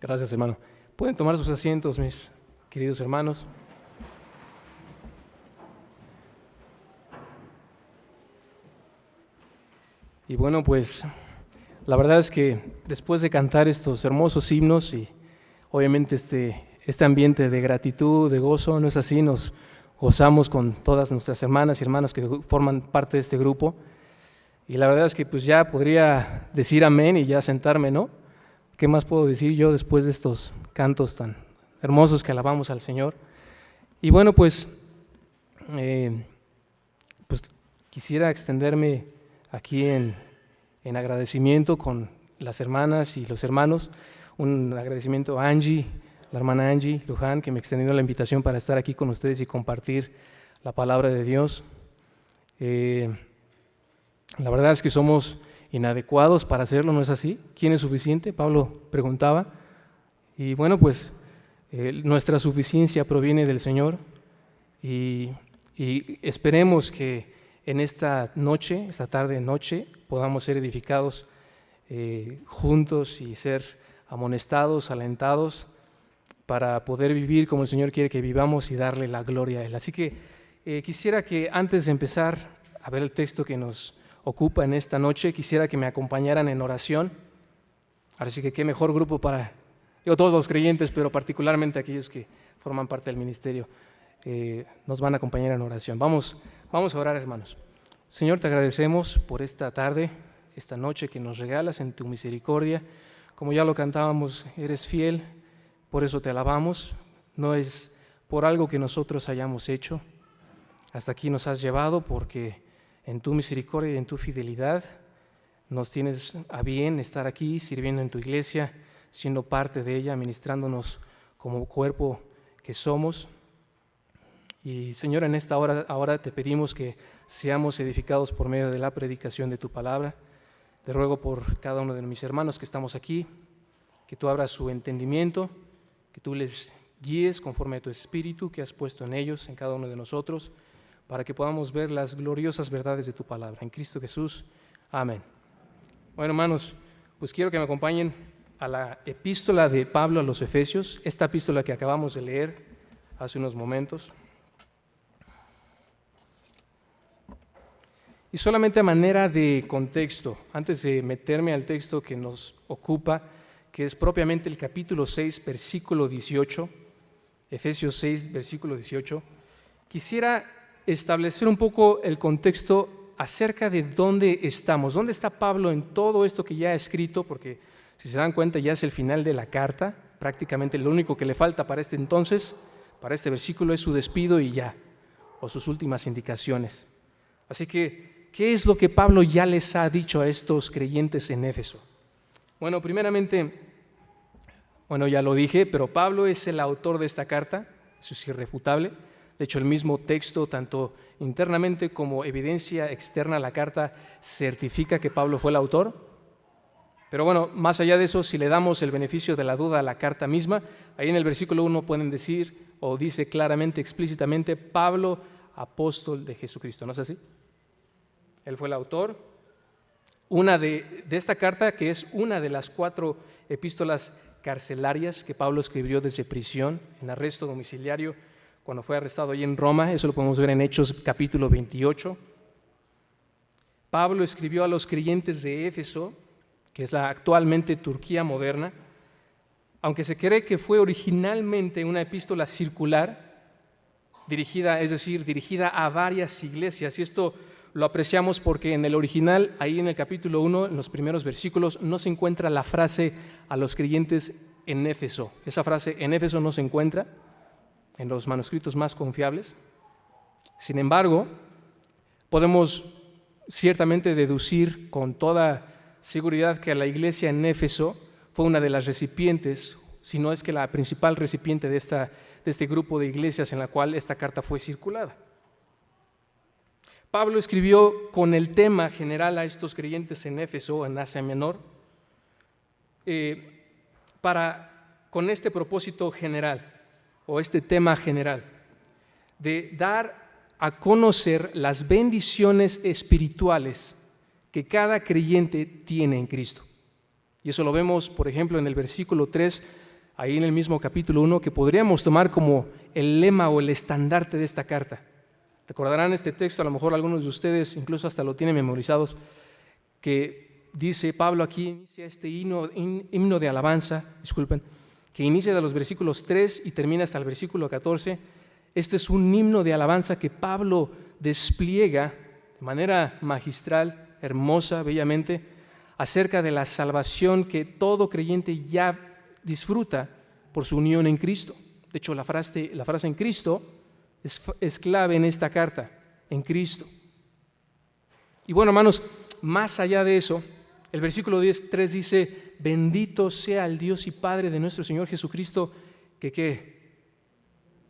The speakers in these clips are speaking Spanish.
Gracias, hermano. Pueden tomar sus asientos, mis queridos hermanos. Y bueno, pues la verdad es que después de cantar estos hermosos himnos y obviamente este ambiente de gratitud, de gozo, ¿no es así? Nos gozamos con todas nuestras hermanas y hermanos que forman parte de este grupo. Y la verdad es que pues ya podría decir amén y ya sentarme, ¿no? ¿Qué más puedo decir yo después de estos cantos tan hermosos que alabamos al Señor? Y bueno, pues quisiera extenderme aquí en agradecimiento con las hermanas y los hermanos. Un agradecimiento a Angie, la hermana Angie Luján, que me extendió la invitación para estar aquí con ustedes y compartir la palabra de Dios. La verdad es que somos inadecuados para hacerlo, ¿no es así? ¿Quién es suficiente? Pablo preguntaba. Y bueno, pues nuestra suficiencia proviene del Señor y esperemos que en esta noche, esta tarde-noche, podamos ser edificados juntos y ser amonestados, alentados para poder vivir como el Señor quiere que vivamos y darle la gloria a Él. Así que quisiera que antes de empezar a ver el texto que nos ocupa en esta noche, quisiera que me acompañaran en oración. Ahora sí que qué mejor grupo para, todos los creyentes, pero particularmente aquellos que forman parte del ministerio, nos van a acompañar en oración. Vamos a orar, hermanos. Señor, te agradecemos por esta tarde, esta noche que nos regalas en tu misericordia. Como ya lo cantábamos, eres fiel, por eso te alabamos. No es por algo que nosotros hayamos hecho. Hasta aquí nos has llevado porque en tu misericordia y en tu fidelidad nos tienes a bien estar aquí sirviendo en tu iglesia, siendo parte de ella, ministrándonos como cuerpo que somos. Y Señor, en esta hora ahora te pedimos que seamos edificados por medio de la predicación de tu palabra. Te ruego por cada uno de mis hermanos que estamos aquí, que tú abras su entendimiento, que tú les guíes conforme a tu espíritu que has puesto en ellos, en cada uno de nosotros, para que podamos ver las gloriosas verdades de tu palabra. En Cristo Jesús. Amén. Bueno, hermanos, pues quiero que me acompañen a la epístola de Pablo a los Efesios, esta epístola que acabamos de leer hace unos momentos. Y solamente a manera de contexto, antes de meterme al texto que nos ocupa, que es propiamente el capítulo 6, versículo 18, Efesios 6, versículo 18, quisiera establecer un poco el contexto acerca de dónde estamos, dónde está Pablo en todo esto que ya ha escrito, porque si se dan cuenta ya es el final de la carta, prácticamente lo único que le falta para este entonces, para este versículo, es su despido y ya, o sus últimas indicaciones. Así que, ¿qué es lo que Pablo ya les ha dicho a estos creyentes en Éfeso? Bueno, primeramente, ya lo dije, pero Pablo es el autor de esta carta, eso es irrefutable. De hecho, el mismo texto, tanto internamente como evidencia externa a la carta, certifica que Pablo fue el autor. Pero bueno, más allá de eso, si le damos el beneficio de la duda a la carta misma, ahí en el versículo 1 pueden decir, o dice claramente, explícitamente, Pablo, apóstol de Jesucristo. ¿No es así? Él fue el autor. Una de esta carta, que es una de las 4 epístolas carcelarias que Pablo escribió desde prisión, en arresto domiciliario, cuando fue arrestado allí en Roma. Eso lo podemos ver en Hechos capítulo 28. Pablo escribió a los creyentes de Éfeso, que es la actualmente Turquía moderna, aunque se cree que fue originalmente una epístola circular, dirigida a varias iglesias, y esto lo apreciamos porque en el original, ahí en el capítulo 1, en los primeros versículos, no se encuentra la frase a los creyentes en Éfeso. Esa frase en Éfeso no se encuentra en los manuscritos más confiables. Sin embargo, podemos ciertamente deducir con toda seguridad que la iglesia en Éfeso fue una de las recipientes, si no es que la principal recipiente de este grupo de iglesias en la cual esta carta fue circulada. Pablo escribió con el tema general a estos creyentes en Éfeso, en Asia Menor, con este propósito general, o este tema general, de dar a conocer las bendiciones espirituales que cada creyente tiene en Cristo. Y eso lo vemos, por ejemplo, en el versículo 3 ahí en el mismo capítulo 1, que podríamos tomar como el lema o el estandarte de esta carta. Recordarán este texto, a lo mejor algunos de ustedes incluso hasta lo tienen memorizados, que dice Pablo aquí, inicia este himno de alabanza, que inicia de los versículos 3 y termina hasta el versículo 14. Este es un himno de alabanza que Pablo despliega de manera magistral, hermosa, bellamente, acerca de la salvación que todo creyente ya disfruta por su unión en Cristo. De hecho, la frase en Cristo es clave en esta carta, en Cristo. Y bueno, hermanos, más allá de eso, el versículo 3 dice: bendito sea el Dios y Padre de nuestro Señor Jesucristo, que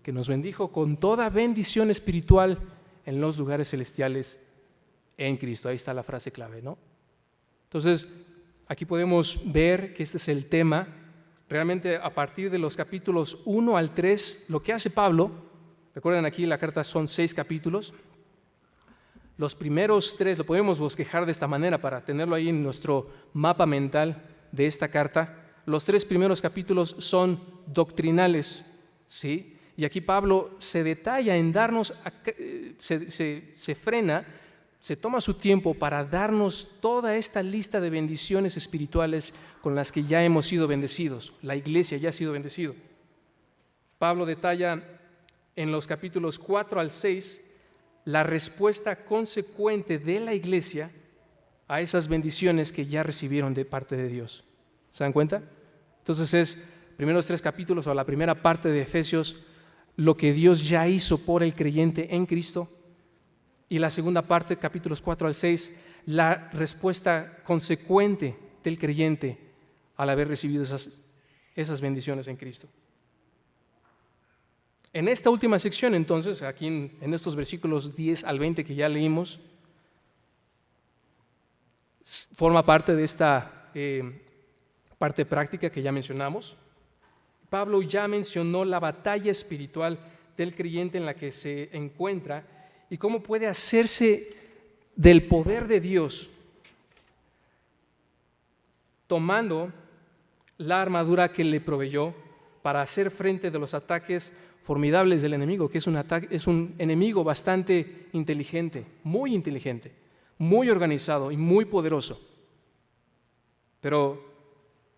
nos bendijo con toda bendición espiritual en los lugares celestiales en Cristo. Ahí está la frase clave, ¿no? Entonces, aquí podemos ver que este es el tema. Realmente a partir de los capítulos 1 al 3, lo que hace Pablo, recuerden aquí la carta son 6 capítulos, los primeros 3 lo podemos bosquejar de esta manera para tenerlo ahí en nuestro mapa mental de esta carta. Los 3 primeros capítulos son doctrinales, ¿sí? Y aquí Pablo se detalla en darnos, se frena, se toma su tiempo para darnos toda esta lista de bendiciones espirituales con las que ya hemos sido bendecidos. La iglesia ya ha sido bendecido. Pablo detalla en los capítulos 4 al 6 la respuesta consecuente de la iglesia a esas bendiciones que ya recibieron de parte de Dios. ¿Se dan cuenta? Entonces es, primeros 3 capítulos o la primera parte de Efesios, lo que Dios ya hizo por el creyente en Cristo, y la segunda parte, capítulos 4 al 6, la respuesta consecuente del creyente al haber recibido esas bendiciones en Cristo. En esta última sección, entonces, aquí en estos versículos 10 al 20 que ya leímos, forma parte de esta parte práctica que ya mencionamos. Pablo ya mencionó la batalla espiritual del creyente en la que se encuentra y cómo puede hacerse del poder de Dios tomando la armadura que le proveyó para hacer frente de los ataques formidables del enemigo, que es un enemigo bastante inteligente, muy organizado y muy poderoso. Pero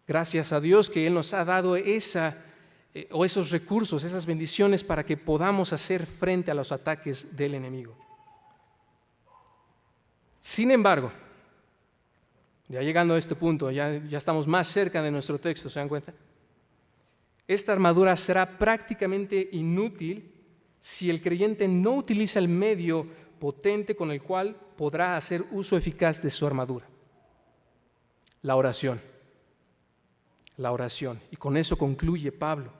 gracias a Dios que Él nos ha dado esos recursos, esas bendiciones para que podamos hacer frente a los ataques del enemigo. Sin embargo, ya llegando a este punto, ya estamos más cerca de nuestro texto, ¿se dan cuenta? Esta armadura será prácticamente inútil si el creyente no utiliza el medio potente con el cual podrá hacer uso eficaz de su armadura: la oración. La oración. Y con eso concluye Pablo.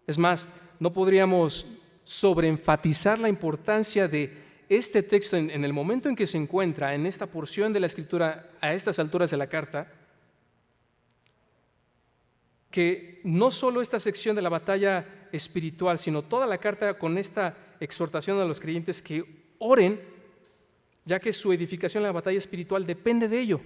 Es más, no podríamos sobreenfatizar la importancia de este texto en el momento en que se encuentra en esta porción de la Escritura a estas alturas de la carta, que no solo esta sección de la batalla espiritual, sino toda la carta con esta exhortación a los creyentes que oren, ya que su edificación en la batalla espiritual depende de ello.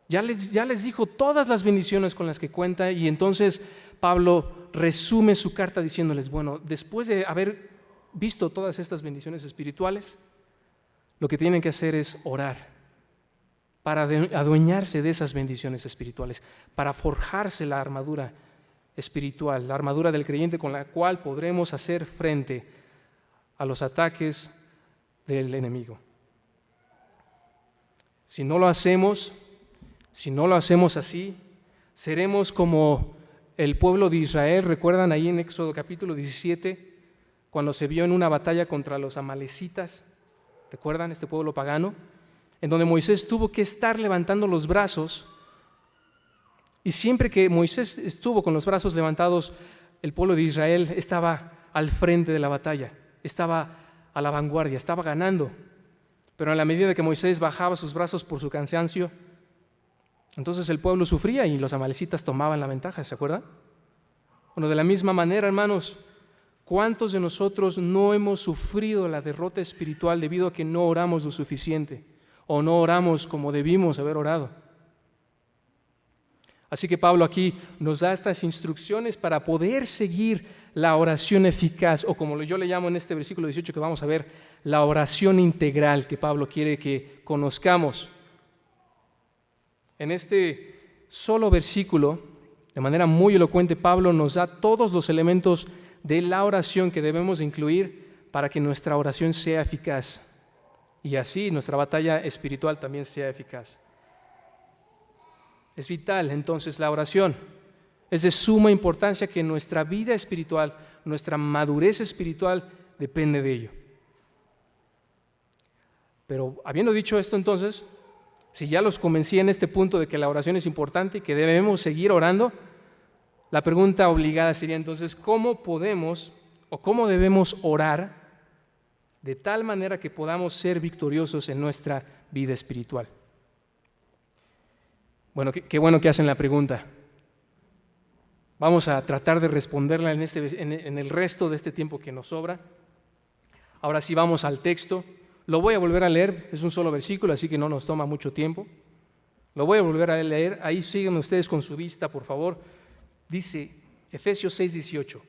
Ya les dijo todas las bendiciones con las que cuenta, y entonces Pablo resume su carta diciéndoles: bueno, después de haber visto todas estas bendiciones espirituales, lo que tienen que hacer es orar para adueñarse de esas bendiciones espirituales, para forjarse la armadura espiritual, la armadura del creyente con la cual podremos hacer frente a los ataques del enemigo. Si no lo hacemos así, seremos como el pueblo de Israel. ¿Recuerdan ahí en Éxodo capítulo 17, cuando se vio en una batalla contra los amalecitas? ¿Recuerdan este pueblo pagano? En donde Moisés tuvo que estar levantando los brazos, y siempre que Moisés estuvo con los brazos levantados, el pueblo de Israel estaba al frente de la batalla, estaba a la vanguardia, estaba ganando. Pero en la medida que Moisés bajaba sus brazos por su cansancio, entonces el pueblo sufría y los amalecitas tomaban la ventaja, ¿se acuerdan? Bueno, de la misma manera, hermanos, ¿cuántos de nosotros no hemos sufrido la derrota espiritual debido a que no oramos lo suficiente o no oramos como debimos haber orado? Así que Pablo aquí nos da estas instrucciones para poder seguir la oración eficaz, o como yo le llamo en este versículo 18 que vamos a ver, la oración integral que Pablo quiere que conozcamos. En este solo versículo, de manera muy elocuente, Pablo nos da todos los elementos de la oración que debemos incluir para que nuestra oración sea eficaz y así nuestra batalla espiritual también sea eficaz. Es vital entonces la oración. Es de suma importancia que nuestra vida espiritual, nuestra madurez espiritual depende de ello. Pero habiendo dicho esto entonces, si ya los convencí en este punto de que la oración es importante y que debemos seguir orando, la pregunta obligada sería entonces, ¿cómo podemos o cómo debemos orar de tal manera que podamos ser victoriosos en nuestra vida espiritual? Bueno, qué bueno que hacen la pregunta. Vamos a tratar de responderla en el resto de este tiempo que nos sobra. Ahora sí vamos al texto. Lo voy a volver a leer, es un solo versículo, así que no nos toma mucho tiempo. Lo voy a volver a leer, ahí siguen ustedes con su vista, por favor. Dice Efesios 6:18,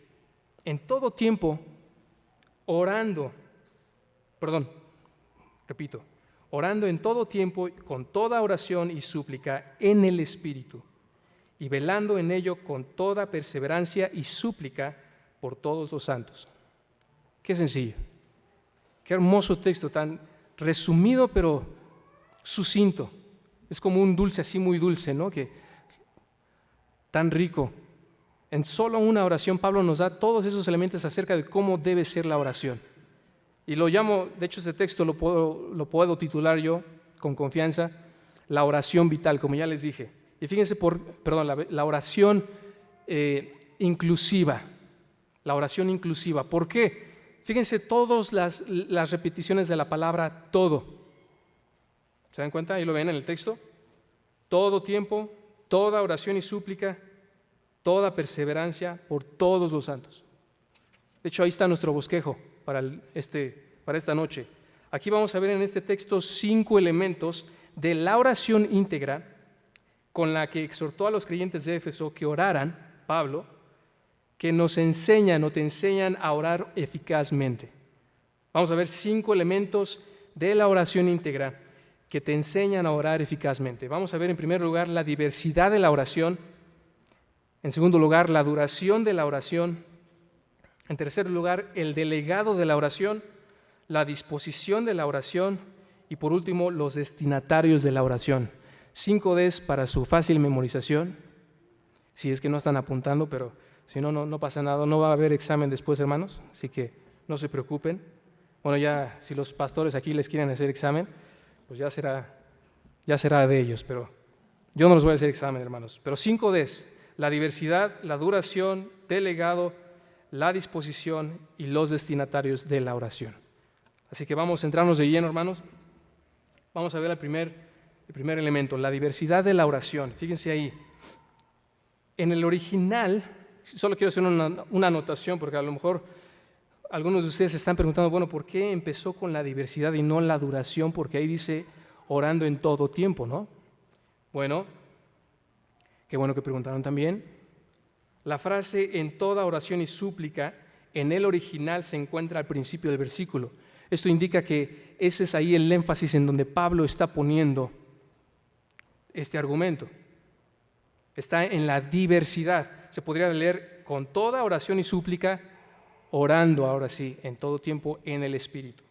en todo tiempo orando en todo tiempo con toda oración y súplica en el Espíritu, y velando en ello con toda perseverancia y súplica por todos los santos. Qué sencillo, qué hermoso texto, tan resumido pero sucinto. Es como un dulce así muy dulce, ¿no? Que tan rico. En solo una oración Pablo nos da todos esos elementos acerca de cómo debe ser la oración. Y lo llamo, de hecho este texto lo puedo titular yo con confianza, la oración vital, como ya les dije. Y fíjense, la oración inclusiva. La oración inclusiva. ¿Por qué? Fíjense todas las repeticiones de la palabra todo. ¿Se dan cuenta? Ahí lo ven en el texto. Todo tiempo, toda oración y súplica, toda perseverancia por todos los santos. De hecho, ahí está nuestro bosquejo para esta noche. Aquí vamos a ver en este texto 5 elementos de la oración íntegra con la que exhortó a los creyentes de Éfeso que oraran, Pablo, que nos enseñan o te enseñan a orar eficazmente. Vamos a ver 5 elementos de la oración íntegra que te enseñan a orar eficazmente. Vamos a ver en primer lugar la diversidad de la oración, en segundo lugar la duración de la oración, en tercer lugar el delegado de la oración, la disposición de la oración y por último los destinatarios de la oración. 5 Ds para su fácil memorización, si es que no están apuntando, pero si no, no pasa nada, no va a haber examen después, hermanos, así que no se preocupen. Bueno, ya si los pastores aquí les quieren hacer examen, pues ya será de ellos, pero yo no les voy a hacer examen, hermanos. Pero 5 Ds, la diversidad, la duración, delegado, la disposición y los destinatarios de la oración. Así que vamos a entrarnos de lleno, hermanos. Vamos a ver el primer elemento, la diversidad de la oración. Fíjense ahí. En el original, solo quiero hacer una anotación porque a lo mejor algunos de ustedes se están preguntando, bueno, ¿por qué empezó con la diversidad y no la duración? Porque ahí dice orando en todo tiempo, ¿no? Bueno, qué bueno que preguntaron también. La frase en toda oración y súplica en el original se encuentra al principio del versículo. Esto indica que ese es ahí el énfasis en donde Pablo está poniendo este argumento. Está en la diversidad. Se podría leer con toda oración y súplica, orando ahora sí, en todo tiempo en el Espíritu.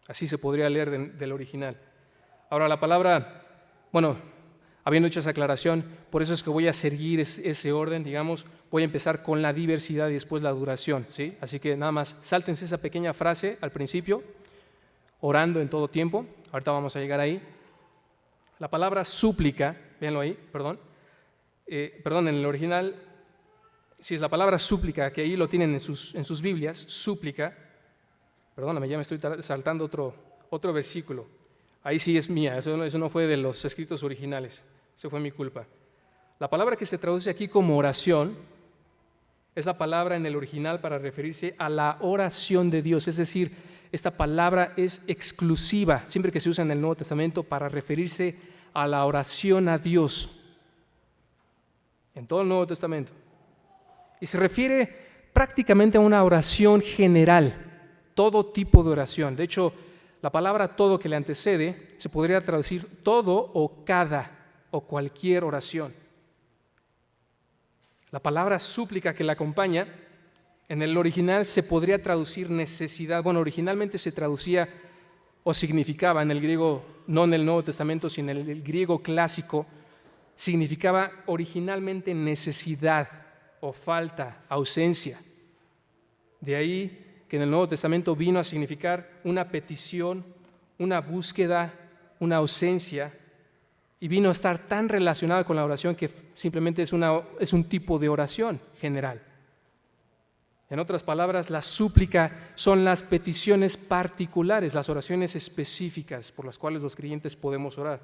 Así se podría leer del original. Ahora la palabra, habiendo hecho esa aclaración, por eso es que voy a seguir ese orden, digamos, voy a empezar con la diversidad y después la duración, ¿sí? Así que nada más, sáltense esa pequeña frase al principio, orando en todo tiempo, ahorita vamos a llegar ahí. La palabra súplica, véanlo ahí, en el original, si es la palabra súplica, que ahí lo tienen en sus Biblias, súplica, perdóname, ya me estoy saltando otro versículo, ahí sí es mía, eso no fue de los escritos originales. Eso fue mi culpa. La palabra que se traduce aquí como oración es la palabra en el original para referirse a la oración de Dios. Es decir, esta palabra es exclusiva, siempre que se usa en el Nuevo Testamento, para referirse a la oración a Dios. en todo el Nuevo Testamento. Y se refiere prácticamente a una oración general, todo tipo de oración. De hecho, la palabra todo que le antecede se podría traducir todo o cada o cualquier oración. La palabra súplica que la acompaña, en el original se podría traducir necesidad. Bueno, originalmente se traducía o significaba en el griego, no en el Nuevo Testamento, sino en el griego clásico, significaba originalmente necesidad o falta, ausencia. De ahí que en el Nuevo Testamento vino a significar una petición, una búsqueda, una ausencia, y vino a estar tan relacionado con la oración que simplemente es un tipo de oración general. En otras palabras, la súplica son las peticiones particulares, las oraciones específicas por las cuales los creyentes podemos orar.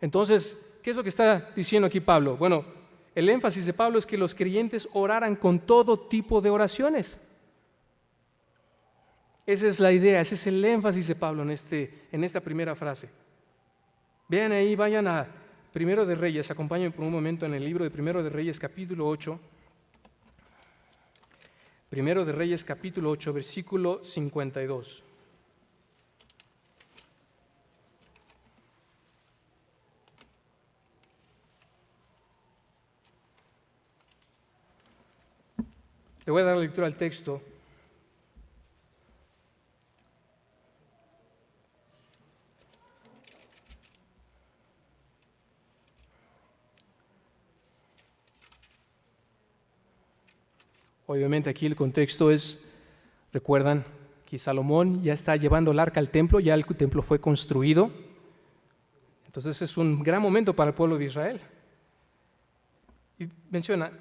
Entonces, ¿qué es lo que está diciendo aquí Pablo? Bueno, el énfasis de Pablo es que los creyentes oraran con todo tipo de oraciones. Esa es la idea, ese es el énfasis de Pablo en esta primera frase. Vean ahí, vayan a Primero de Reyes, acompáñenme por un momento en el libro de Primero de Reyes, capítulo 8. Primero de Reyes, capítulo 8, versículo 52. Le voy a dar la lectura al texto. Obviamente aquí el contexto es, recuerdan, que Salomón ya está llevando el arca al templo, ya el templo fue construido. Entonces es un gran momento para el pueblo de Israel. Y menciona,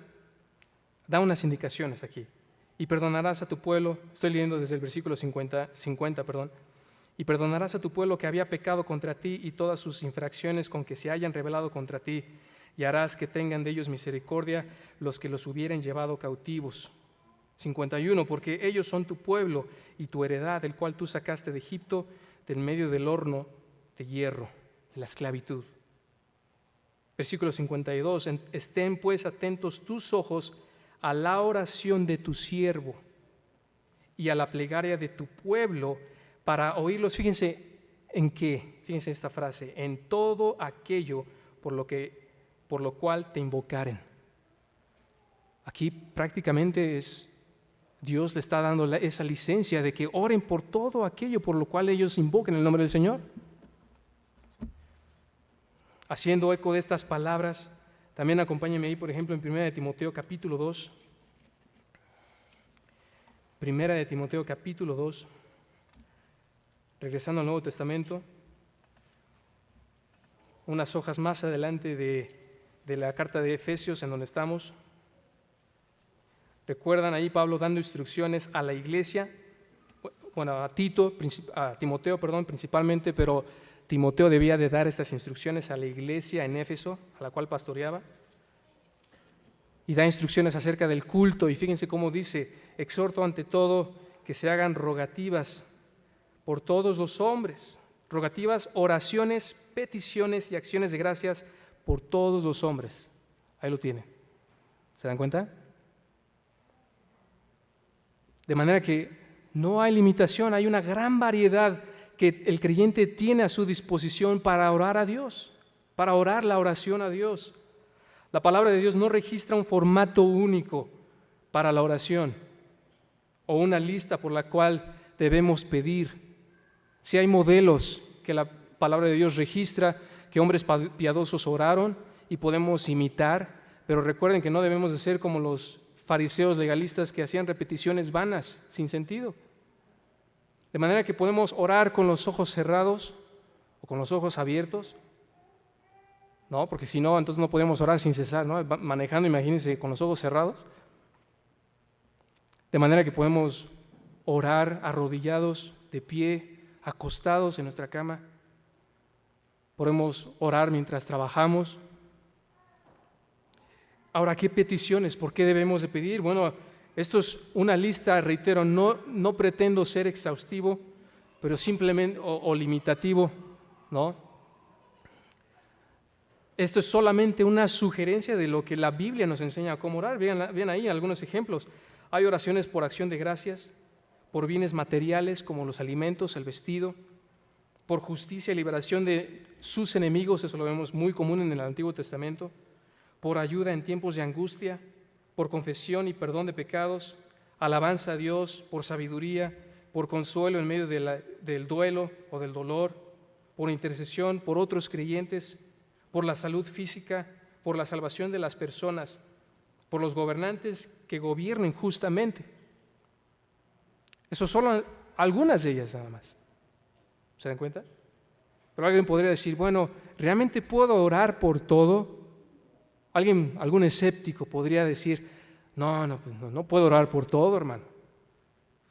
da unas indicaciones aquí. Y perdonarás a tu pueblo, estoy leyendo desde el versículo 50, y perdonarás a tu pueblo que había pecado contra ti y todas sus infracciones con que se hayan rebelado contra ti, y harás que tengan de ellos misericordia los que los hubieren llevado cautivos. 51, porque ellos son tu pueblo y tu heredad, el cual tú sacaste de Egipto, del medio del horno de hierro, de la esclavitud. Versículo 52, estén pues atentos tus ojos a la oración de tu siervo y a la plegaria de tu pueblo para oírlos. Fíjense en qué, fíjense esta frase, en todo aquello por lo cual te invocaren. Aquí prácticamente Dios le está dando esa licencia de que oren por todo aquello por lo cual ellos invoquen el nombre del Señor. Haciendo eco de estas palabras, también acompáñenme ahí, por ejemplo, en 1 Timoteo capítulo 2. 1 Timoteo capítulo 2, regresando al Nuevo Testamento, unas hojas más adelante de la carta de Efesios en donde estamos. Recuerdan ahí Pablo dando instrucciones a la iglesia, bueno, a Timoteo, principalmente, pero Timoteo debía de dar estas instrucciones a la iglesia en Éfeso, a la cual pastoreaba, y da instrucciones acerca del culto, y fíjense cómo dice, exhorto ante todo que se hagan rogativas por todos los hombres, rogativas, oraciones, peticiones y acciones de gracias por todos los hombres. Ahí lo tienen. ¿Se dan cuenta? De manera que no hay limitación, hay una gran variedad que el creyente tiene a su disposición para orar a Dios, para orar la oración a Dios. La palabra de Dios no registra un formato único para la oración o una lista por la cual debemos pedir. Si hay modelos que la palabra de Dios registra, que hombres piadosos oraron y podemos imitar, pero recuerden que no debemos de ser como los fariseos legalistas que hacían repeticiones vanas, sin sentido. De manera que podemos orar con los ojos cerrados o con los ojos abiertos, ¿no? Porque si no, entonces no podemos orar sin cesar, ¿no? Manejando, imagínense, con los ojos cerrados. De manera que podemos orar arrodillados, de pie, acostados en nuestra cama. Podemos orar mientras trabajamos. Ahora, ¿qué peticiones? ¿Por qué debemos de pedir? Bueno, esto es una lista, reitero, no pretendo ser exhaustivo, pero simplemente, o limitativo, ¿no? Esto es solamente una sugerencia de lo que la Biblia nos enseña a cómo orar. Vean ahí algunos ejemplos. Hay oraciones por acción de gracias, por bienes materiales como los alimentos, el vestido, por justicia y liberación de sus enemigos, eso lo vemos muy común en el Antiguo Testamento, por ayuda en tiempos de angustia, por confesión y perdón de pecados, alabanza a Dios, por sabiduría, por consuelo en medio del duelo o del dolor, por intercesión, por otros creyentes, por la salud física, por la salvación de las personas, por los gobernantes que gobiernen justamente. Eso son algunas de ellas nada más. ¿Se dan cuenta? Pero alguien podría decir, bueno, ¿realmente puedo orar por todo? Algún escéptico podría decir, no puedo orar por todo, hermano.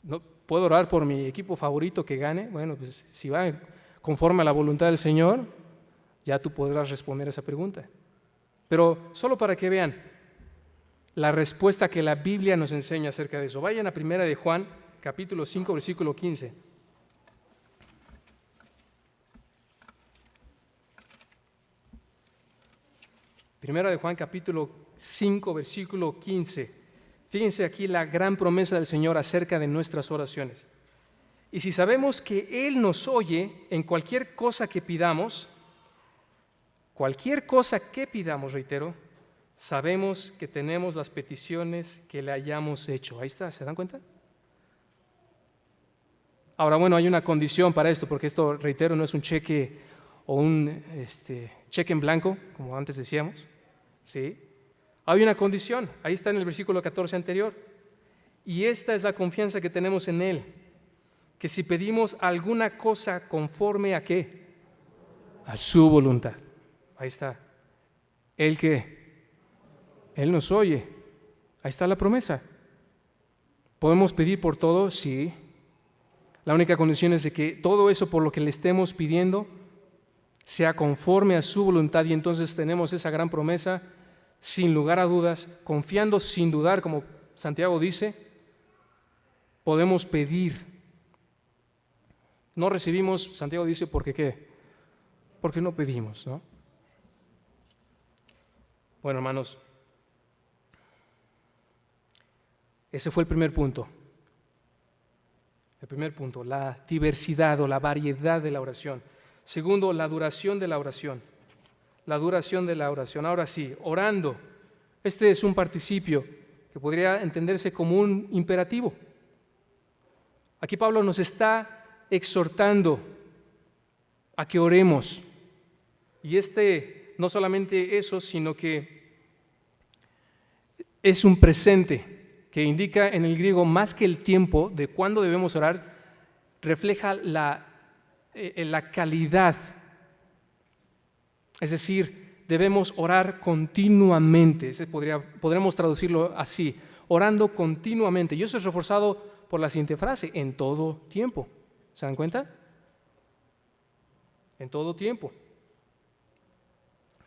No puedo orar por mi equipo favorito que gane. Bueno, pues si va conforme a la voluntad del Señor, ya tú podrás responder esa pregunta. Pero solo para que vean la respuesta que la Biblia nos enseña acerca de eso. Vayan a 1 de Juan, capítulo 5, versículo 15. Primera de Juan, capítulo 5, versículo 15. Fíjense aquí la gran promesa del Señor acerca de nuestras oraciones. Y si sabemos que Él nos oye en cualquier cosa que pidamos, reitero, sabemos que tenemos las peticiones que le hayamos hecho. Ahí está, ¿se dan cuenta? Ahora, bueno, hay una condición para esto, porque esto, reitero, no es un cheque o un cheque en blanco, como antes decíamos. ¿Sí? Hay una condición, ahí está en el versículo 14 anterior. Y esta es la confianza que tenemos en Él, que si pedimos alguna cosa conforme a ¿qué? A su voluntad. Ahí está. Él nos oye. Ahí está la promesa. ¿Podemos pedir por todo? Sí. La única condición es de que todo eso por lo que le estemos pidiendo sea conforme a su voluntad, y entonces tenemos esa gran promesa sin lugar a dudas, confiando sin dudar, como Santiago dice, podemos pedir. No recibimos, Santiago dice, ¿porque qué? Porque no pedimos, ¿no? Bueno, hermanos, ese fue el primer punto. El primer punto, la diversidad o la variedad de la oración. Segundo, la duración de la oración. La duración de la oración. Ahora sí, orando. Este es un participio que podría entenderse como un imperativo. Aquí Pablo nos está exhortando a que oremos. Y no solamente eso, sino que es un presente que indica en el griego más que el tiempo de cuándo debemos orar, refleja la calidad. Es decir, debemos orar continuamente. Podríamos traducirlo así, orando continuamente. Y eso es reforzado por la siguiente frase, en todo tiempo. ¿Se dan cuenta? En todo tiempo.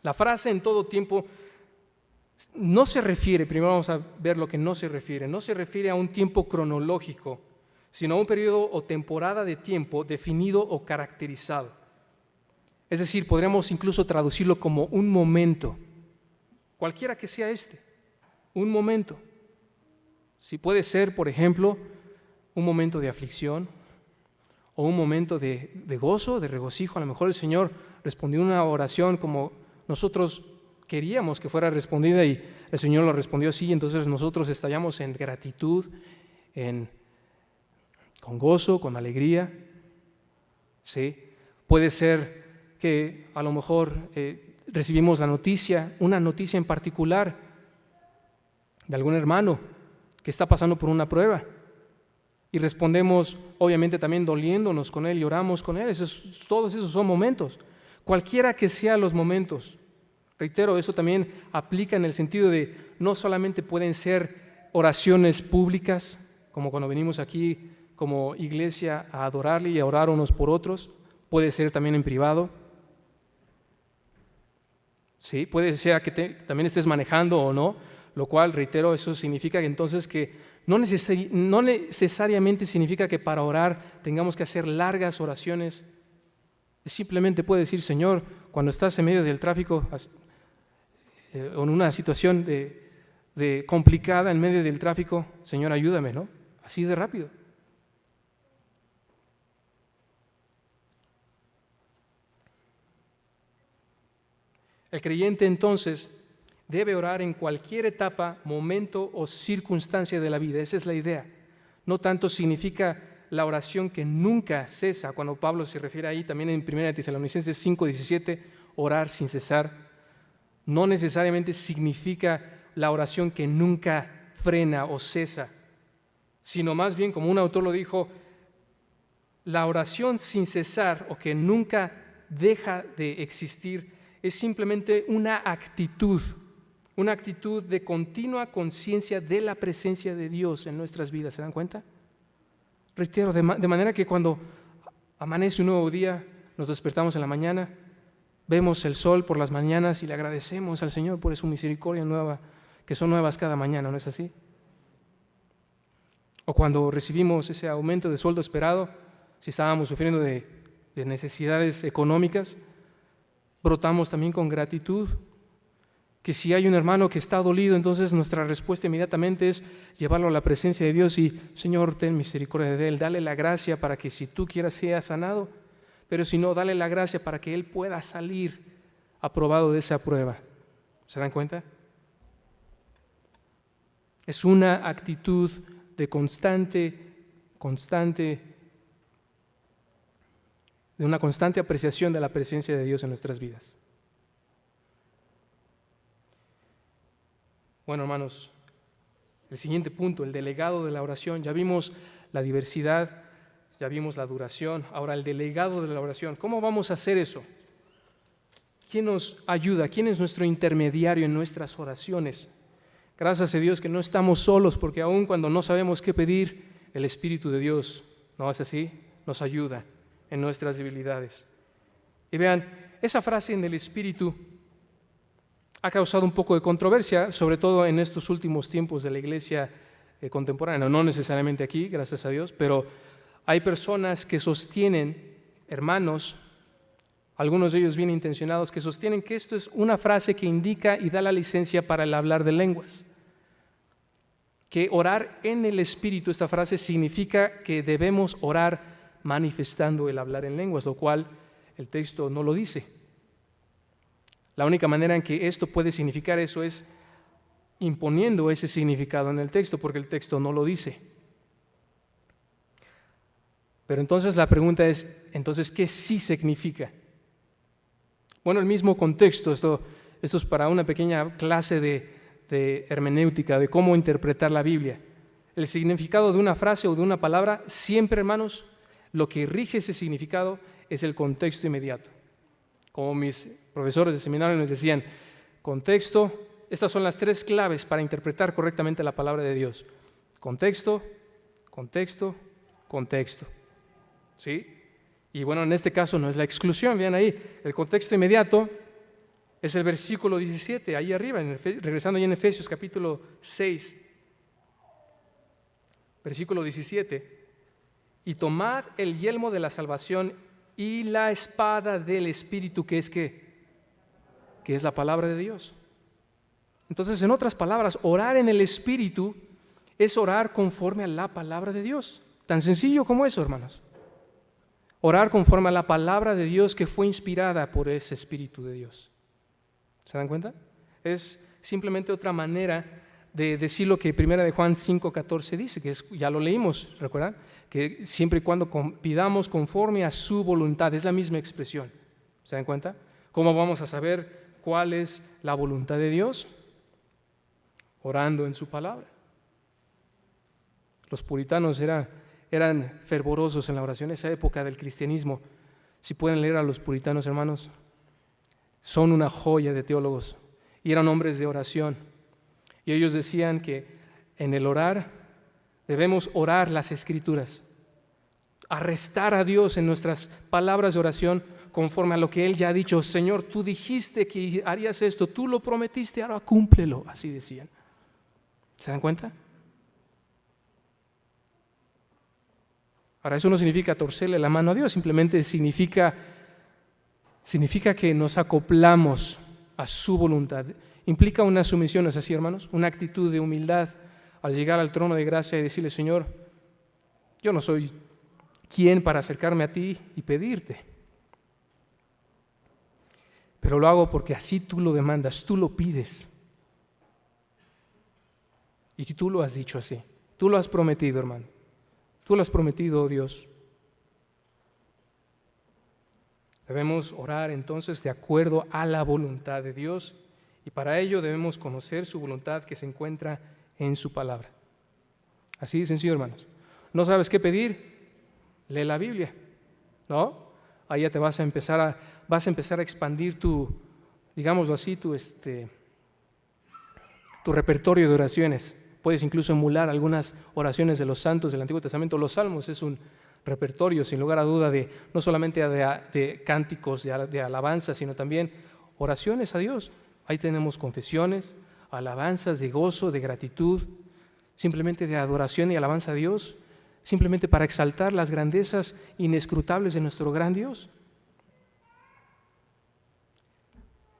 La frase en todo tiempo no se refiere, primero vamos a ver lo que no se refiere a un tiempo cronológico, sino a un periodo o temporada de tiempo definido o caracterizado. Es decir, podríamos incluso traducirlo como un momento, cualquiera que sea un momento. Si puede ser, por ejemplo, un momento de aflicción o un momento de gozo, de regocijo. A lo mejor el Señor respondió una oración como nosotros queríamos que fuera respondida y el Señor lo respondió así, entonces nosotros estallamos en gratitud, con gozo, con alegría. ¿Sí? Puede ser que a lo mejor recibimos una noticia en particular de algún hermano que está pasando por una prueba y respondemos obviamente también doliéndonos con él y oramos con él. Todos esos son momentos, cualquiera que sean los momentos. Reitero, eso también aplica en el sentido de no solamente pueden ser oraciones públicas, como cuando venimos aquí como iglesia a adorarle y a orar unos por otros, puede ser también en privado. Sí, puede ser que también estés manejando o no, lo cual, reitero, eso significa que entonces que no necesariamente significa que para orar tengamos que hacer largas oraciones. Simplemente puede decir, Señor, cuando estás en medio del tráfico, en una situación de complicada en medio del tráfico, Señor, ayúdame, ¿no? Así de rápido. El creyente entonces debe orar en cualquier etapa, momento o circunstancia de la vida. Esa es la idea. No tanto significa la oración que nunca cesa, cuando Pablo se refiere ahí también en 1 Tesalonicenses 5:17, orar sin cesar. No necesariamente significa la oración que nunca frena o cesa, sino más bien, como un autor lo dijo, la oración sin cesar o que nunca deja de existir es simplemente una actitud de continua conciencia de la presencia de Dios en nuestras vidas. ¿Se dan cuenta? Reitero, de manera que cuando amanece un nuevo día, nos despertamos en la mañana, vemos el sol por las mañanas y le agradecemos al Señor por su misericordia nueva, que son nuevas cada mañana, ¿no es así? O cuando recibimos ese aumento de sueldo esperado, si estábamos sufriendo de necesidades económicas, brotamos también con gratitud. Que si hay un hermano que está dolido, entonces nuestra respuesta inmediatamente es llevarlo a la presencia de Dios y, Señor, ten misericordia de él, dale la gracia para que si tú quieras sea sanado, pero si no, dale la gracia para que él pueda salir aprobado de esa prueba. ¿Se dan cuenta? Es una actitud de de una constante apreciación de la presencia de Dios en nuestras vidas. Bueno, hermanos, el siguiente punto, el delegado de la oración. Ya vimos la diversidad, ya vimos la duración. Ahora, el delegado de la oración. ¿Cómo vamos a hacer eso? ¿Quién nos ayuda? ¿Quién es nuestro intermediario en nuestras oraciones? Gracias a Dios que no estamos solos, porque aun cuando no sabemos qué pedir, el Espíritu de Dios, ¿no es así?, nos ayuda en nuestras debilidades. Y vean, esa frase en el Espíritu ha causado un poco de controversia, sobre todo en estos últimos tiempos de la iglesia contemporánea, no necesariamente aquí, gracias a Dios, pero hay personas que sostienen, hermanos, algunos de ellos bien intencionados, que sostienen que esto es una frase que indica y da la licencia para el hablar de lenguas. Que orar en el Espíritu, esta frase significa que debemos orar manifestando el hablar en lenguas, lo cual el texto no lo dice. La única manera en que esto puede significar eso es imponiendo ese significado en el texto, porque el texto no lo dice. Pero entonces la pregunta es, entonces, ¿qué sí significa? Bueno, el mismo contexto, esto es para una pequeña clase de hermenéutica, de cómo interpretar la Biblia. El significado de una frase o de una palabra, siempre, hermanos, lo que rige ese significado es el contexto inmediato. Como mis profesores de seminario nos decían, contexto, estas son las 3 claves para interpretar correctamente la palabra de Dios. Contexto, contexto, contexto. ¿Sí? Y bueno, en este caso no es la exclusión, vean ahí, el contexto inmediato es el versículo 17, ahí arriba, regresando ya en Efesios capítulo 6, versículo 17. Y tomad el yelmo de la salvación y la espada del Espíritu, que es ¿qué? Que es la palabra de Dios. Entonces, en otras palabras, orar en el Espíritu es orar conforme a la palabra de Dios. Tan sencillo como eso, hermanos. Orar conforme a la palabra de Dios que fue inspirada por ese Espíritu de Dios. ¿Se dan cuenta? Es simplemente otra manera de decir lo que 1 de Juan 5:14 dice, que ya lo leímos, ¿recuerdan? Que siempre y cuando pidamos conforme a su voluntad, es la misma expresión. ¿Se dan cuenta? ¿Cómo vamos a saber cuál es la voluntad de Dios? Orando en su palabra. Los puritanos eran fervorosos en la oración, esa época del cristianismo. Si pueden leer a los puritanos, hermanos, son una joya de teólogos y eran hombres de oración. Y ellos decían que en el orar debemos orar las Escrituras, arrestar a Dios en nuestras palabras de oración conforme a lo que Él ya ha dicho. Señor, tú dijiste que harías esto, tú lo prometiste, ahora cúmplelo, así decían. ¿Se dan cuenta? Ahora, eso no significa torcerle la mano a Dios, simplemente significa que nos acoplamos a su voluntad implica una sumisión, ¿no es así, hermanos? Una actitud de humildad al llegar al trono de gracia y decirle, Señor, yo no soy quien para acercarme a ti y pedirte, pero lo hago porque así tú lo demandas, tú lo pides. Y si tú lo has dicho así, tú lo has prometido, hermano, tú lo has prometido, oh Dios. Debemos orar entonces de acuerdo a la voluntad de Dios y para ello debemos conocer su voluntad que se encuentra en su palabra. Así de sencillo, hermanos. ¿No sabes qué pedir? Lee la Biblia, ¿no? Ahí ya te vas a empezar a expandir tu, digámoslo así, tu repertorio de oraciones. Puedes incluso emular algunas oraciones de los santos del Antiguo Testamento. Los salmos es un repertorio, sin lugar a duda, no solamente de cánticos, de alabanza, sino también oraciones a Dios. Ahí tenemos confesiones, alabanzas de gozo, de gratitud, simplemente de adoración y alabanza a Dios, simplemente para exaltar las grandezas inescrutables de nuestro gran Dios.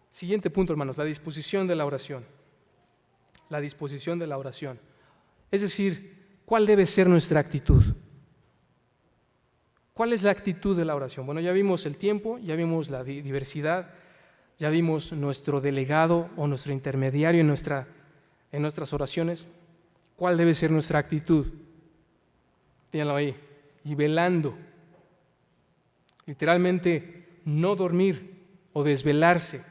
Siguiente punto, hermanos, la disposición de la oración. La disposición de la oración. Es decir, ¿cuál debe ser nuestra actitud? ¿Cuál es la actitud de la oración? Bueno, ya vimos el tiempo, ya vimos la diversidad, ya vimos nuestro delegado o nuestro intermediario en nuestras oraciones. ¿Cuál debe ser nuestra actitud? Ténganlo ahí. Y velando. Literalmente, no dormir o desvelarse.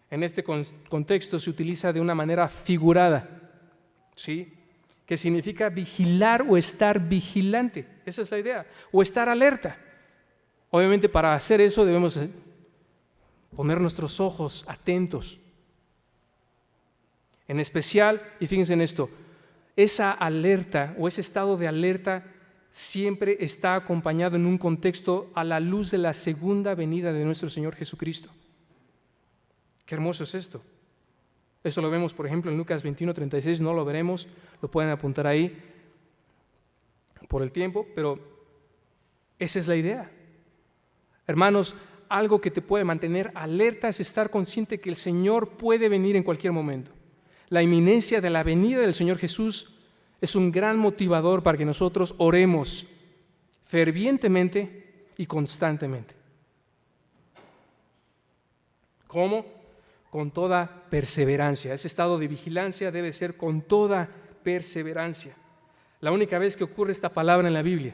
En este contexto se utiliza de una manera figurada, ¿sí? Que significa vigilar o estar vigilante. Esa es la idea. O estar alerta. Obviamente, para hacer eso debemos poner nuestros ojos atentos. En especial, y fíjense en esto, esa alerta o ese estado de alerta siempre está acompañado en un contexto a la luz de la segunda venida de nuestro Señor Jesucristo. Qué hermoso es esto. Eso lo vemos, por ejemplo, en Lucas 21:36, no lo veremos, lo pueden apuntar ahí por el tiempo, pero esa es la idea. Hermanos, algo que te puede mantener alerta es estar consciente que el Señor puede venir en cualquier momento. La inminencia de la venida del Señor Jesús es un gran motivador para que nosotros oremos fervientemente y constantemente. ¿Cómo? Con toda perseverancia. Ese estado de vigilancia debe ser con toda perseverancia. La única vez que ocurre esta palabra en la Biblia,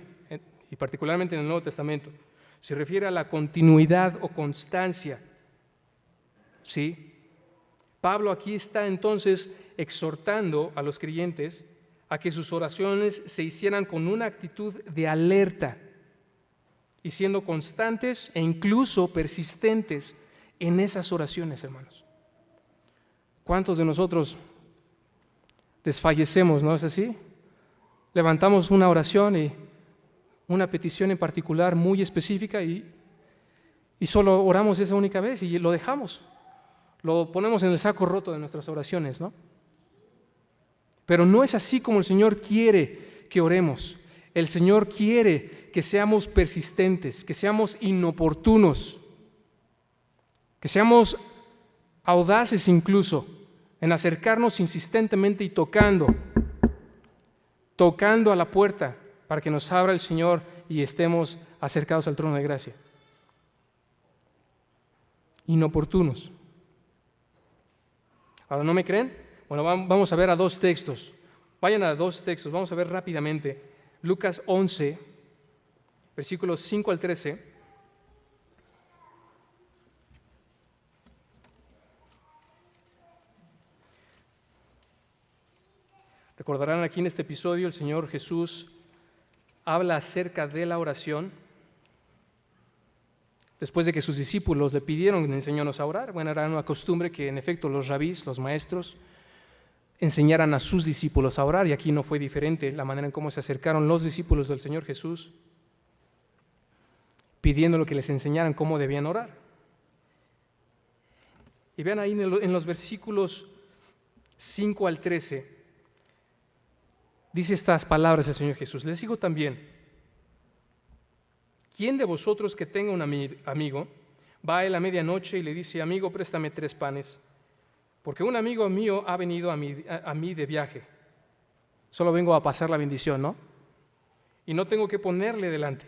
y particularmente en el Nuevo Testamento, se refiere a la continuidad o constancia. ¿Sí? Pablo aquí está entonces exhortando a los creyentes a que sus oraciones se hicieran con una actitud de alerta y siendo constantes e incluso persistentes en esas oraciones, hermanos. ¿Cuántos de nosotros desfallecemos, no es así? Levantamos una oración y una petición en particular muy específica y solo oramos esa única vez y lo dejamos. Lo ponemos en el saco roto de nuestras oraciones, ¿no? Pero no es así como el Señor quiere que oremos. El Señor quiere que seamos persistentes, que seamos inoportunos, que seamos audaces incluso en acercarnos insistentemente y tocando a la puerta para que nos abra el Señor y estemos acercados al trono de gracia. Inoportunos. Ahora, ¿no me creen? Bueno, vamos a ver a dos textos. Vayan a dos textos, vamos a ver rápidamente. Lucas 11, versículos 5 al 13. Recordarán aquí en este episodio el Señor Jesús habla acerca de la oración. Después de que sus discípulos le pidieron, enséñanos a orar. Bueno, era una costumbre que en efecto los rabís, los maestros, enseñaran a sus discípulos a orar, y aquí no fue diferente la manera en cómo se acercaron los discípulos del Señor Jesús, pidiéndole que les enseñaran cómo debían orar. Y vean ahí en los versículos 5 al 13, dice estas palabras el Señor Jesús: les digo también, ¿quién de vosotros que tenga un amigo va a él a medianoche y le dice: amigo, préstame 3 panes, Porque un amigo mío ha venido a mí de viaje. Solo vengo a pasar la bendición, ¿no? Y no tengo que ponerle delante.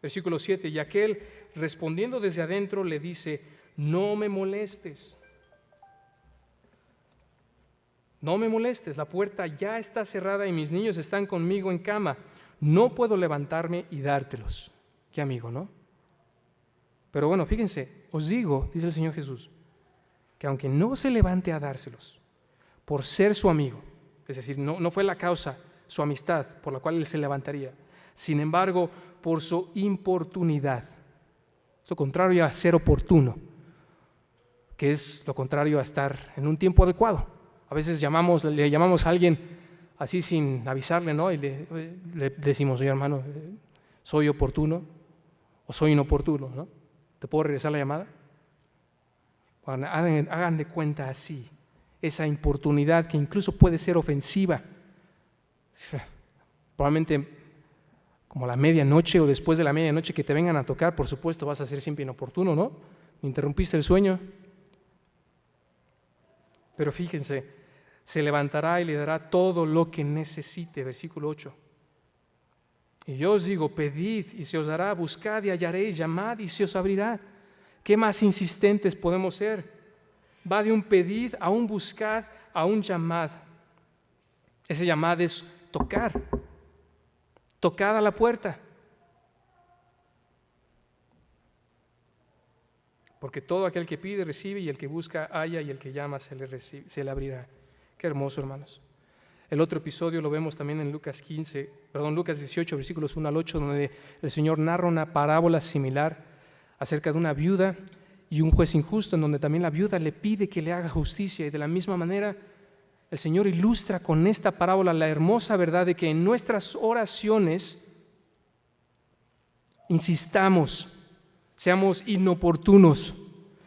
Versículo 7, y aquel respondiendo desde adentro le dice, no me molestes. No me molestes, la puerta ya está cerrada y mis niños están conmigo en cama. No puedo levantarme y dártelos. Qué amigo, ¿no? Pero bueno, fíjense, os digo, dice el Señor Jesús, que aunque no se levante a dárselos por ser su amigo, es decir, no fue la causa, su amistad, por la cual él se levantaría, sin embargo, por su importunidad, es lo contrario a ser oportuno, que es lo contrario a estar en un tiempo adecuado. A veces le llamamos a alguien así sin avisarle, ¿no? Y le decimos, oye hermano, ¿soy oportuno o soy inoportuno, ¿no? ¿Te puedo regresar la llamada? Bueno, hagan de cuenta así, esa importunidad que incluso puede ser ofensiva. Probablemente como a la medianoche o después de la medianoche que te vengan a tocar, por supuesto vas a ser siempre inoportuno, ¿no? Interrumpiste el sueño. Pero fíjense, se levantará y le dará todo lo que necesite, versículo 8. Y yo os digo, pedid y se os dará, buscad y hallaréis, llamad y se os abrirá. ¿Qué más insistentes podemos ser? Va de un pedid a un buscad a un llamad. Ese llamad es tocar. Tocad a la puerta. Porque todo aquel que pide recibe, y el que busca halla, y el que llama se le abrirá. Qué hermoso, hermanos. El otro episodio lo vemos también en Lucas 18, versículos 1 al 8, donde el Señor narra una parábola similar acerca de una viuda y un juez injusto, en donde también la viuda le pide que le haga justicia, y de la misma manera el Señor ilustra con esta parábola la hermosa verdad de que en nuestras oraciones insistamos, seamos inoportunos,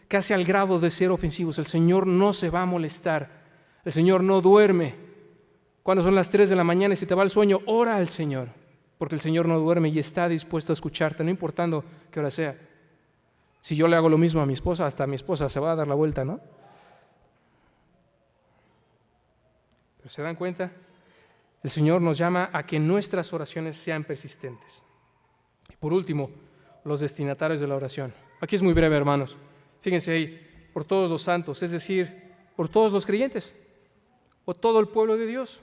casi al grado de ser ofensivos. El Señor no se va a molestar, el Señor no duerme. Cuando son las 3 de la mañana y se te va el sueño, ora al Señor, porque el Señor no duerme y está dispuesto a escucharte, no importando qué hora sea. Si yo le hago lo mismo a mi esposa, hasta mi esposa se va a dar la vuelta, ¿no? Pero ¿se dan cuenta? El Señor nos llama a que nuestras oraciones sean persistentes. Y por último, los destinatarios de la oración. Aquí es muy breve, hermanos. Fíjense ahí, por todos los santos, es decir, por todos los creyentes, o todo el pueblo de Dios.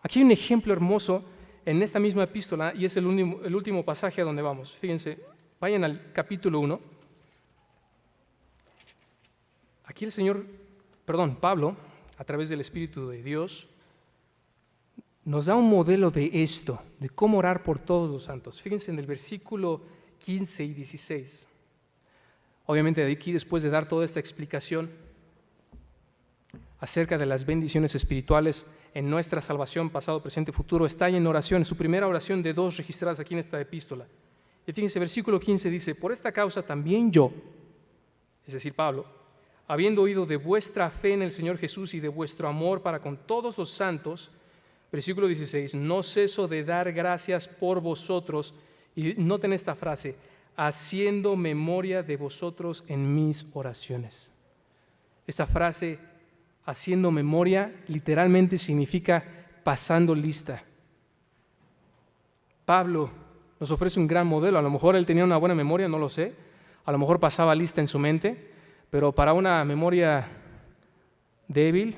Aquí hay un ejemplo hermoso en esta misma epístola, y es el último pasaje a donde vamos. Fíjense, vayan al capítulo 1. Aquí Pablo, a través del Espíritu de Dios, nos da un modelo de esto, de cómo orar por todos los santos. Fíjense en el versículo 15 y 16. Obviamente de aquí, después de dar toda esta explicación acerca de las bendiciones espirituales en nuestra salvación, pasado, presente, futuro, está ahí en oración, su primera oración de 2 registradas aquí en esta epístola. Y fíjense, versículo 15 dice, por esta causa también yo, es decir, Pablo, habiendo oído de vuestra fe en el Señor Jesús y de vuestro amor para con todos los santos, versículo 16, no ceso de dar gracias por vosotros, y noten esta frase, haciendo memoria de vosotros en mis oraciones. Esta frase, haciendo memoria, literalmente significa pasando lista. Pablo nos ofrece un gran modelo. A lo mejor él tenía una buena memoria, no lo sé. A lo mejor pasaba lista en su mente, pero para una memoria débil,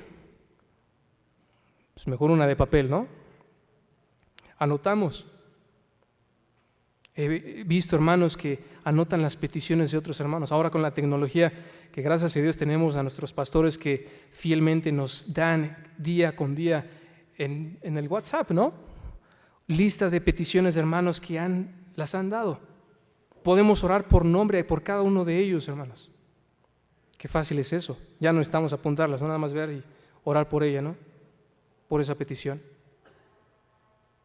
pues mejor una de papel, ¿no? Anotamos. He visto hermanos que anotan las peticiones de otros hermanos. Ahora con la tecnología que gracias a Dios tenemos a nuestros pastores que fielmente nos dan día con día en el WhatsApp, ¿no? Lista de peticiones de hermanos que las han dado. Podemos orar por nombre por cada uno de ellos, hermanos. Qué fácil es eso. Ya no estamos a apuntarlas, no nada más ver y orar por ella, ¿no? Por esa petición.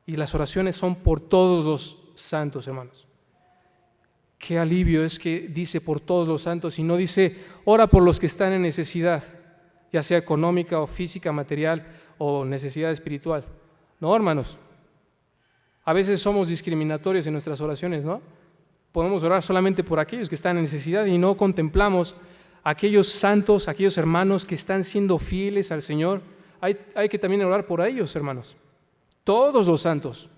Y las oraciones son por todos los santos, hermanos. Qué alivio es que dice por todos los santos y no dice ora por los que están en necesidad, ya sea económica o física, material o necesidad espiritual. No, hermanos. A veces somos discriminatorios en nuestras oraciones, ¿no? Podemos orar solamente por aquellos que están en necesidad y no contemplamos aquellos santos, aquellos hermanos que están siendo fieles al Señor. Hay que también orar por ellos, hermanos. Todos los santos,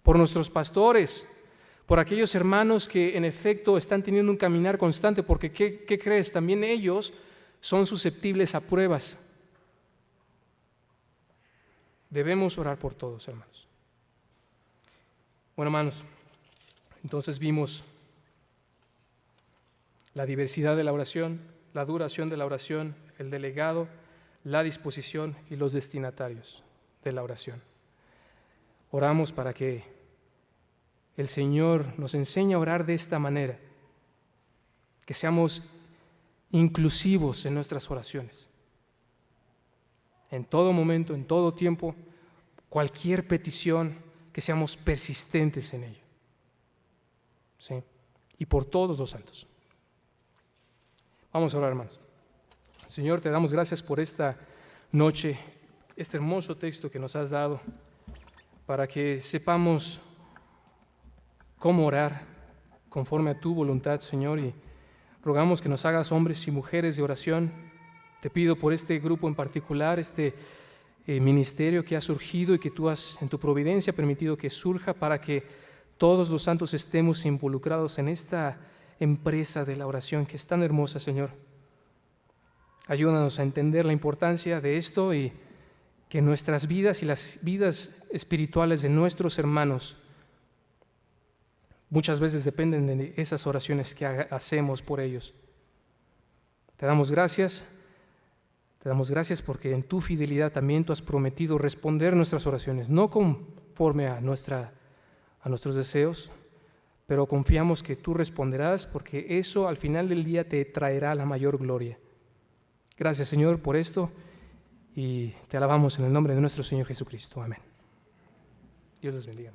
por nuestros pastores, por aquellos hermanos que en efecto están teniendo un caminar constante, porque ¿qué crees? También ellos son susceptibles a pruebas. Debemos orar por todos, hermanos. Bueno, hermanos, entonces vimos la diversidad de la oración, la duración de la oración, el delegado, la disposición y los destinatarios de la oración. Oramos para que el Señor nos enseñe a orar de esta manera, que seamos inclusivos en nuestras oraciones. En todo momento, en todo tiempo, cualquier petición, que seamos persistentes en ello. ¿Sí? Y por todos los santos. Vamos a orar, hermanos. Señor, te damos gracias por esta noche, este hermoso texto que nos has dado, para que sepamos cómo orar conforme a tu voluntad, Señor, y rogamos que nos hagas hombres y mujeres de oración. Te pido por este grupo en particular, este ministerio que ha surgido y que tú has en tu providencia permitido que surja, para que todos los santos estemos involucrados en esta empresa de la oración que es tan hermosa, Señor. Ayúdanos a entender la importancia de esto y que nuestras vidas y las vidas espirituales de nuestros hermanos muchas veces dependen de esas oraciones que hacemos por ellos. Te damos gracias porque en tu fidelidad también tú has prometido responder nuestras oraciones, no conforme a nuestros deseos, pero confiamos que tú responderás, porque eso al final del día te traerá la mayor gloria. Gracias, Señor, por esto, y te alabamos en el nombre de nuestro Señor Jesucristo. Amén. Dios les bendiga.